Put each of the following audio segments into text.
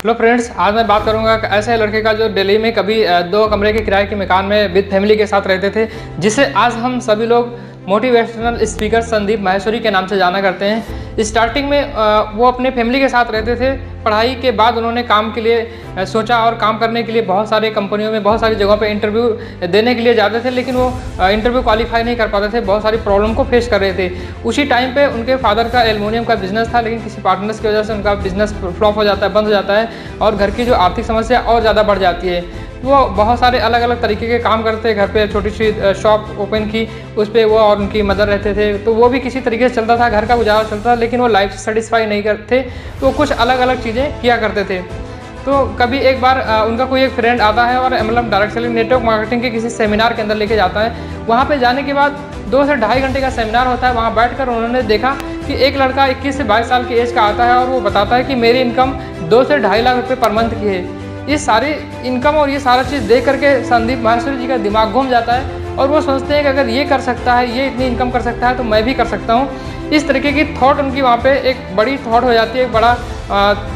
Hello friends, आज मैं बात करूंगा ऐसे लड़के का जो दिल्ली में कभी 2 कमरे के किराए के मकान में विद फैमिली के साथ रहते थे, जिसे आज हम सभी लोग मोटिवेशनल स्पीकर संदीप माहेश्वरी के नाम से जाना करते हैं। स्टार्टिंग में वो अपने फैमिली के साथ रहते थे। पढ़ाई के बाद उन्होंने काम के लिए सोचा और काम करने के लिए बहुत सारे कंपनियों में बहुत सारी जगहों पे इंटरव्यू देने के लिए जाते थे, लेकिन वो इंटरव्यू क्वालिफाई नहीं कर पाते थे। बहुत सारी प्रॉब्लम को फेस कर रहे थे। उसी टाइम पे उनके फादर का एल्युमिनियम का बिजनेस था, लेकिन किसी पार्टनर्स की वजह से उनका बिजनेस फ्लॉप हो जाता है, बंद हो जाता है और घर की जो आर्थिक समस्या और ज़्यादा बढ़ जाती है। वो बहुत सारे अलग अलग तरीके के काम करते। घर पे छोटी सी शॉप ओपन की, उस पर वो और उनकी मदर रहते थे, तो वो भी किसी तरीके से चलता था, घर का गुजारा चलता था, लेकिन वो लाइफ से सेटिस्फाई नहीं करते, तो कुछ अलग अलग चीज़ें किया करते थे। तो कभी एक बार उनका कोई एक फ्रेंड आता है और मतलब डायरेक्ट सेलिंग नेटवर्क मार्केटिंग के किसी सेमिनार के अंदर लेके जाता है। वहाँ पे जाने के बाद 2 से ढाई घंटे का सेमिनार होता है। वहाँ बैठकर उन्होंने देखा कि एक लड़का 21 से 22 साल की एज का आता है और वो बताता है कि मेरी इनकम 2 से ढाई लाख रुपये पर मंथ की है। ये सारी इनकम और ये सारा चीज़ देख करके संदीप माहेश्वरी जी का दिमाग घूम जाता है और वो सोचते हैं कि अगर ये कर सकता है, ये इतनी इनकम कर सकता है, तो मैं भी कर सकता हूँ। इस तरीके की थॉट उनकी वहाँ पे एक बड़ी थॉट हो जाती है। एक बड़ा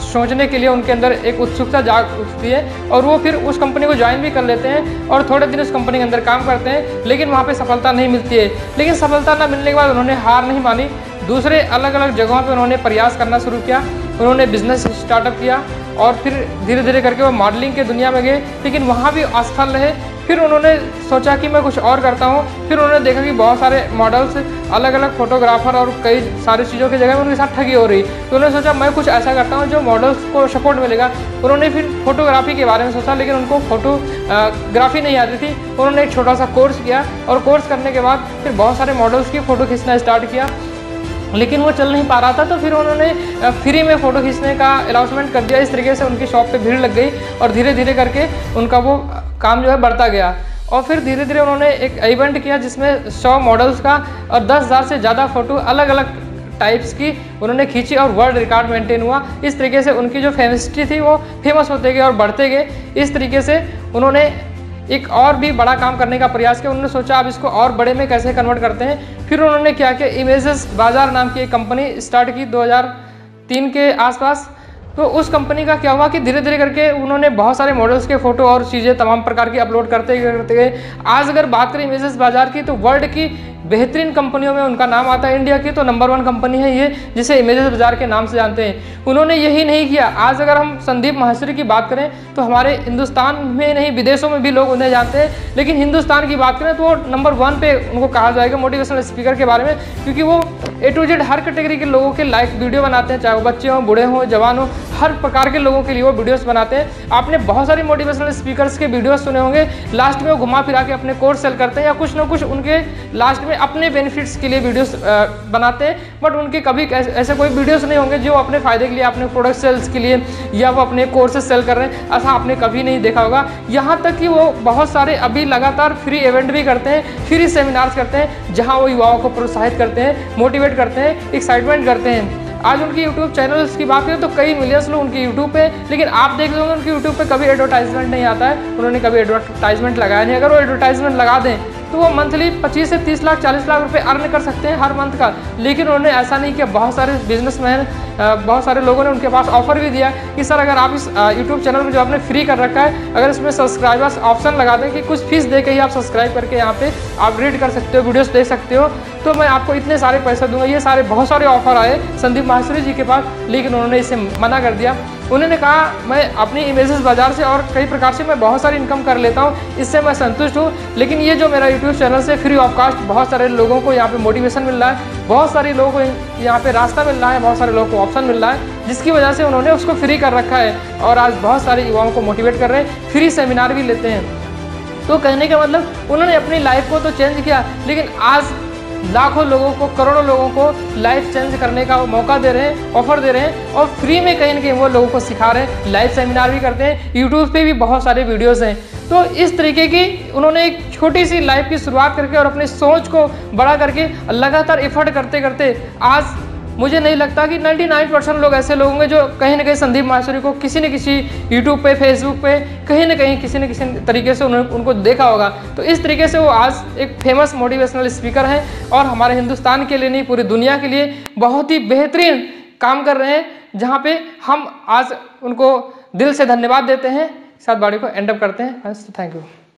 सोचने के लिए उनके अंदर एक उत्सुकता जाग उठती है और वो फिर उस कंपनी को ज्वाइन भी कर लेते हैं और थोड़े दिन उस कंपनी के अंदर काम करते हैं, लेकिन वहाँ पे सफलता नहीं मिलती है। लेकिन सफलता न मिलने के बाद उन्होंने हार नहीं मानी। दूसरे अलग अलग जगहों पर उन्होंने प्रयास करना शुरू किया। उन्होंने बिजनेस स्टार्टअप किया और फिर धीरे धीरे करके वो मॉडलिंग के दुनिया में गए, लेकिन वहाँ भी असफल रहे। फिर उन्होंने सोचा कि मैं कुछ और करता हूँ। फिर उन्होंने देखा कि बहुत सारे मॉडल्स, अलग अलग फोटोग्राफर और कई सारी चीज़ों की जगह में उनके साथ ठगी हो रही, तो उन्होंने सोचा मैं कुछ ऐसा करता हूँ जो मॉडल्स को सपोर्ट मिलेगा। उन्होंने फिर फोटोग्राफी के बारे में सोचा, लेकिन उनको फोटोग्राफी नहीं आती थी। उन्होंने एक छोटा सा कोर्स किया और कोर्स करने के बाद फिर बहुत सारे मॉडल्स की फ़ोटो खींचना स्टार्ट किया, लेकिन वो चल नहीं पा रहा था। तो फिर उन्होंने फ्री में फ़ोटो खींचने का अनाउंसमेंट कर दिया। इस तरीके से उनकी शॉप पे भीड़ लग गई और धीरे धीरे करके उनका वो काम जो है बढ़ता गया। और फिर धीरे धीरे उन्होंने एक इवेंट किया जिसमें 100 मॉडल्स का और 10,000 से ज़्यादा फ़ोटो अलग अलग टाइप्स की उन्होंने खींची और वर्ल्ड रिकॉर्ड मेंटेन हुआ। इस तरीके से उनकी जो फेमसिटी थी वो फेमस होते गए और बढ़ते गए। इस तरीके से उन्होंने एक और भी बड़ा काम करने का प्रयास किया। उन्होंने सोचा अब इसको और बड़े में कैसे कन्वर्ट करते हैं। फिर उन्होंने क्या किया, इमेजेस बाजार नाम की एक कंपनी स्टार्ट की 2003 के आसपास। तो उस कंपनी का क्या हुआ कि धीरे धीरे करके उन्होंने बहुत सारे मॉडल्स के फ़ोटो और चीज़ें तमाम प्रकार की अपलोड करते गए। आज अगर बात करें इमेजेस बाजार की, तो वर्ल्ड की बेहतरीन कंपनियों में उनका नाम आता है। इंडिया की तो नंबर 1 कंपनी है ये, जिसे इमेजेस बाजार के नाम से जानते हैं। उन्होंने यही नहीं किया। आज अगर हम संदीप माहेश्वरी की बात करें तो हमारे हिंदुस्तान में नहीं, विदेशों में भी लोग उन्हें जानते हैं। लेकिन हिंदुस्तान की बात करें तो वो नंबर 1 पे उनको कहा जाएगा मोटिवेशनल स्पीकर के बारे में, क्योंकि वो A to Z her category के लोगों के लाइक वीडियो बनाते हैं, चाहे वो बच्चे हों, बूढ़े हों, जवान हों, हर प्रकार के लोगों के लिए वो वीडियोस बनाते हैं। आपने बहुत सारी मोटिवेशनल स्पीकर्स के वीडियोस सुने होंगे, लास्ट में वो घुमा फिरा के अपने कोर्स सेल करते हैं या कुछ ना कुछ उनके लास्ट में अपने बेनिफिट्स के लिए वीडियोस बनाते हैं। बट उनके कभी ऐसे कोई वीडियोस नहीं होंगे जो अपने फ़ायदे के लिए, अपने प्रोडक्ट सेल्स के लिए या वो अपने कोर्सेज सेल कर रहे हैं, ऐसा आपने कभी नहीं देखा होगा। यहाँ तक कि वो बहुत सारे अभी लगातार फ्री इवेंट भी करते हैं, फ्री सेमिनार्स करते हैं, जहाँ वो युवाओं को प्रोत्साहित करते हैं, मोटिवेट करते हैं, एक्साइटमेंट करते हैं। आज उनकी यूट्यूब चैनल्स की बात करें तो कई मिलियंस लोग उनकी यूट्यूब पे, लेकिन आप देख रहे होंगे उनकी यूट्यूब पे कभी एडवर्टाइजमेंट नहीं आता है। उन्होंने कभी एडवर्टाइजमेंट लगाया नहीं। अगर वो एडवर्टाइजमेंट लगा दें तो वो मंथली 25 से 30 लाख 40 लाख रुपए अर्न कर सकते हैं हर मंथ का, लेकिन उन्होंने ऐसा नहीं किया। बहुत सारे बिजनेसमैन, बहुत सारे लोगों ने उनके पास ऑफर भी दिया कि सर अगर आप इस यूट्यूब चैनल में जो आपने फ्री कर रखा है, अगर इसमें सब्सक्राइबर्स ऑप्शन लगा दें कि कुछ फीस दे के ही आप सब्सक्राइब करके यहाँ पे आप रीड कर सकते हो, वीडियोस देख सकते हो, तो मैं आपको इतने सारे पैसे दूंगा। ये सारे बहुत सारे ऑफर आए संदीप माहेश्वरी जी के पास, लेकिन उन्होंने इसे मना कर दिया। उन्होंने कहा मैं अपनी इमेजेस बाजार से और कई प्रकार से मैं बहुत सारी इनकम कर लेता हूँ, इससे मैं संतुष्ट हूँ, लेकिन ये जो मेरा यूट्यूब चैनल से फ्री ऑफ कास्ट बहुत सारे लोगों को यहाँ पे मोटिवेशन मिल रहा है, बहुत सारे लोगों को यहाँ पे रास्ता मिल रहा है, बहुत सारे लोगों को ऑप्शन मिल रहा है, जिसकी वजह से उन्होंने उसको फ्री कर रखा है और आज बहुत सारे युवाओं को मोटिवेट कर रहे हैं, फ्री सेमिनार भी लेते हैं। तो कहने का मतलब उन्होंने अपनी लाइफ को तो चेंज किया, लेकिन आज लाखों लोगों को, करोड़ों लोगों को लाइफ चेंज करने का मौका दे रहे हैं, ऑफर दे रहे हैं और फ्री में कहीं ना कहीं वो लोगों को सिखा रहे हैं। लाइव सेमिनार भी करते हैं, यूट्यूब पे भी बहुत सारे वीडियोस हैं। तो इस तरीके की उन्होंने एक छोटी सी लाइफ की शुरुआत करके और अपनी सोच को बड़ा करके लगातार एफर्ट करते करते आज मुझे नहीं लगता कि 99% लोग ऐसे लोग होंगे जो कहीं ना कहीं संदीप माहेश्वरी को किसी न किसी यूट्यूब पे, फेसबुक पे कहीं ना कहीं किसी न किसी तरीके से उनको देखा होगा। तो इस तरीके से वो आज एक फेमस मोटिवेशनल स्पीकर हैं और हमारे हिंदुस्तान के लिए नहीं पूरी दुनिया के लिए बहुत ही बेहतरीन काम कर रहे हैं। जहाँ पे हम आज उनको दिल से धन्यवाद देते हैं। साथ वीडियो को एंड अप करते हैं। Thank you.